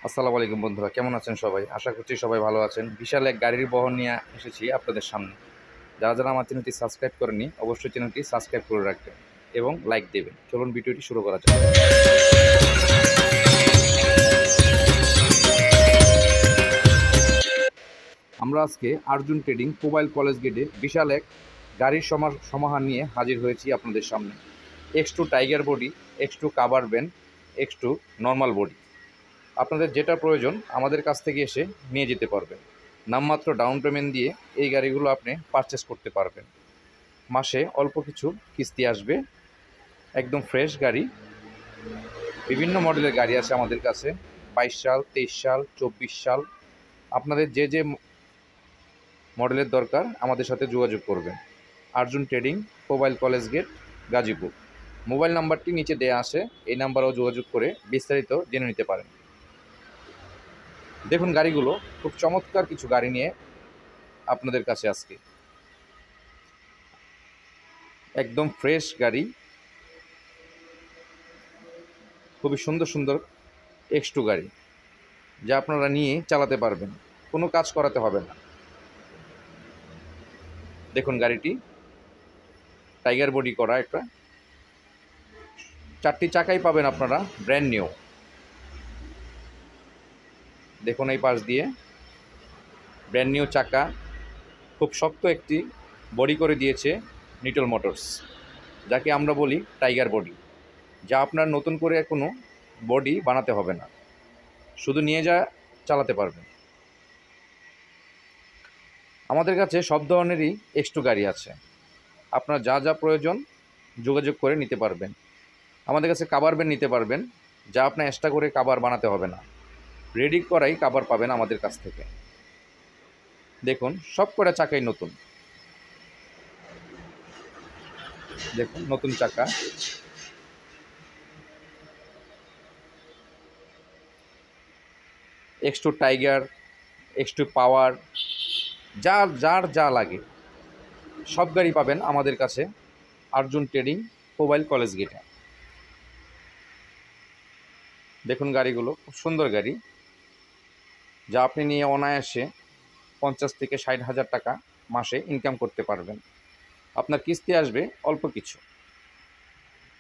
আসসালামু আলাইকুম বন্ধুরা, কেমন আছেন সবাই? আশা করছি সবাই ভালো আছেন। বিশাল এক গাড়ির বহর নিয়ে এসেছি আপনাদের সামনে। যারা যারা আমার চ্যানেলটি সাবস্ক্রাইব করেননি অবশ্যই চ্যানেলটি সাবস্ক্রাইব করে রাখবেন এবং লাইক দেবেন। চলুন ভিডিওটি শুরু করা যাক। আমরা আজকে আর্জুন ট্রেডিং মোবাইল কলেজ গেটে বিশাল এক গাড়ির সমাহার নিয়ে হাজির হয়েছি আপনাদের সামনে। X2 tiger body, X2 cover van, X2 normal body. আপনাদের যেটা প্রয়োজন আমাদের কাছ থেকে এসে নিয়ে যেতে পারবেন। নামমাত্র ডাউন পেমেন্ট দিয়ে এই গাড়িগুলো আপনি পারচেস করতে পারবেন। মাসে অল্প কিছু কিস্তি আসবে। একদম ফ্রেশ গাড়ি, বিভিন্ন মডেলের গাড়ি আছে আমাদের কাছে। 22 সাল, 23 সাল, 24 সাল। আপনাদের যে যে মডেলের দরকার আমাদের সাথে যোগাযোগ করবেন। Arjun trading, mobile college gate, Gazipur. Mobile নাম্বারটি নিচে দেয়া আছে, এই নাম্বারেও যোগাযোগ করে বিস্তারিত জেনে নিতে পারেন। দেখুন গাড়িগুলো, খুব চমৎকার কিছু গাড়ি নিয়ে আপনাদের কাছে আজকে। একদম ফ্রেশ গাড়ি, খুবই সুন্দর সুন্দর X2 গাড়ি, যা আপনারা নিয়ে চালাতে পারবেন, কোনো কাজ করাতে হবে না। দেখুন গাড়িটি টাইগার বডি করা একটা, 4টি চাকাই পাবেন আপনারা ব্র্যান্ড নিউ। দেখুন এই পাশ দিয়ে ব্র্যান্ড নিউ চাকা, খুব শক্ত একটি বডি করে দিয়েছে নিটল মোটরস, যাকে আমরা বলি টাইগার বডি, যা আপনার নতুন করে কোনো বডি বানাতে হবে না, শুধু নিয়ে যা চালাতে পারবেন। আমাদের কাছে সব ধরনেরই X2 গাড়ি আছে, আপনার যা যা প্রয়োজন যোগাযোগ করে নিতে পারবেন। আমাদের কাছে কাভার ভ্যান নিতে পারবেন, যা আপনার এক্সট্রা করে কাভার বানাতে হবে না, রেডি করাই কাভার পাবেন আমাদের কাছ থেকে। দেখুন সব কটা চাকাই নতুন, দেখুন নতুন চাকা। X2 টাইগার, X2 পাওয়ার, যার যার যা লাগে সব গাড়ি পাবেন আমাদের কাছে আর্জুন ট্রেডিং মোবাইল কলেজ গেটে। দেখুন গাড়িগুলো খুব সুন্দর গাড়ি, যা আপনি নিয়ে অনায়াসে 50 থেকে 60,000 টাকা মাসে ইনকাম করতে পারবেন। আপনার কিস্তি আসবে অল্প কিছু।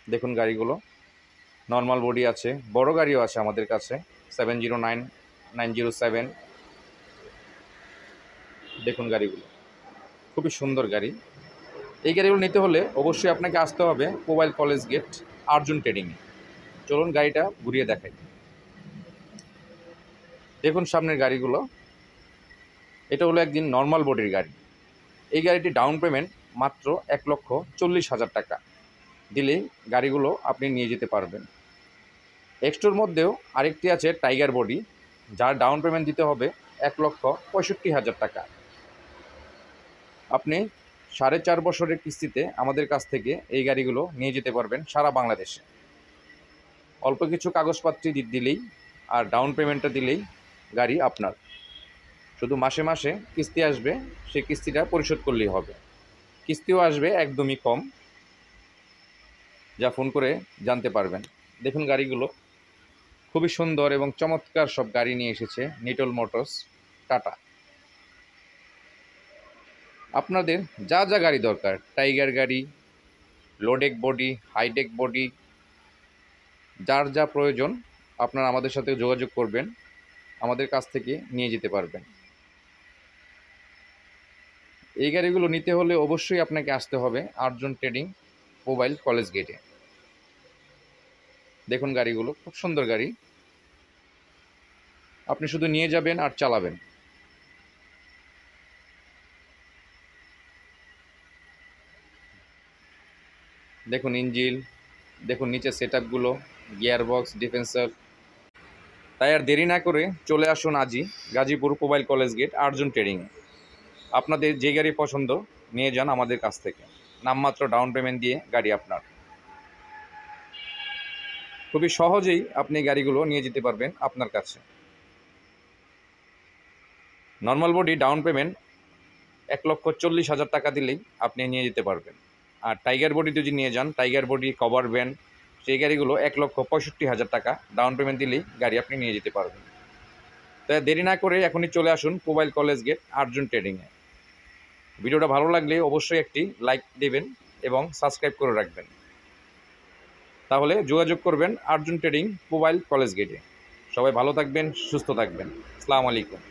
দেখুন গাড়িগুলো নর্মাল বডি আছে, বড় গাড়িও আছে আমাদের কাছে, 709, 907। দেখুন গাড়িগুলো খুবই সুন্দর গাড়ি। এই গাড়িগুলো নিতে হলে অবশ্যই আপনাকে আসতে হবে মোবাইল কলেজ গেট আর্জুন ট্রেডিংয়ে। চলুন গাড়িটা ঘুরিয়ে দেখাই। দেখুন সামনের গাড়িগুলো, এটা হলো একদিন নর্মাল বডির গাড়ি। এই গাড়িটি ডাউন পেমেন্ট মাত্র 1,40,000 টাকা দিলেই গাড়িগুলো আপনি নিয়ে যেতে পারবেন। X2-র মধ্যেও আরেকটি আছে টাইগার বডি, যার ডাউন পেমেন্ট দিতে হবে 1,65,000 টাকা। আপনি 4.5 বছরের কিস্তিতে আমাদের কাছ থেকে এই গাড়িগুলো নিয়ে যেতে পারবেন সারা বাংলাদেশে। অল্প কিছু কাগজপত্র দিলেই আর ডাউন পেমেন্টটা দিলেই গাড়ি আপনার। শুধু মাসে মাসে কিস্তি আসবে, সেই কিস্তিটা পরিশোধ করলেই হবে। কিস্তিও আসবে একদমই কম, যা ফোন করে জানতে পারবেন। দেখুন গাড়িগুলো খুবই সুন্দর এবং চমৎকার সব গাড়ি নিয়ে এসেছে নিটল মোটরস, টাটা। আপনাদের যা যা গাড়ি দরকার, টাইগার গাড়ি, লোডেক বডি, হাইডেক বডি, যার যা প্রয়োজন আপনারা আমাদের সাথে যোগাযোগ করবেন, আমাদের কাছ থেকে নিয়ে যেতে পারবেন। এই গাড়িগুলো নিতে হলে অবশ্যই আপনাকে আসতে হবে আর্জুন ট্রেডিং মোবাইল কলেজ গেটে। দেখুন গাড়িগুলো খুব সুন্দর গাড়ি, আপনি শুধু নিয়ে যাবেন আর চালাবেন। দেখুন ইঞ্জিন, দেখুন নিচে সেটআপগুলো, গিয়ারবক্স, ডিফেন্সার। তাই আর দেরি না করে চলে আসুন আজই Gazipur mobile college gate Arjun ট্রেডিংয়ে। আপনাদের যে গাড়ি পছন্দ নিয়ে যান আমাদের কাছ থেকে, নামমাত্র ডাউন পেমেন্ট দিয়ে গাড়ি আপনার। খুবই সহজেই আপনি গাড়িগুলো নিয়ে যেতে পারবেন আপনার কাছে। নর্মাল বডি ডাউন পেমেন্ট 1,40,000 টাকা দিলেই আপনি নিয়ে যেতে পারবেন। আর টাইগার বডি যদি নিয়ে যান, টাইগার বডি কভার ভ্যান, সেই গাড়িগুলো 1,65,000 টাকা ডাউন পেমেন্ট দিলেই গাড়ি আপনি নিয়ে যেতে পারবেন। তাই দেরি না করে এখনই চলে আসুন মোবাইল কলেজ গেট আর্জুন ট্রেডিংয়ে। ভিডিওটা ভালো লাগলে অবশ্যই একটি লাইক দেবেন এবং সাবস্ক্রাইব করে রাখবেন। তাহলে যোগাযোগ করবেন আর্জুন ট্রেডিং মোবাইল কলেজ গেটে। সবাই ভালো থাকবেন, সুস্থ থাকবেন। আসসালামু আলাইকুম।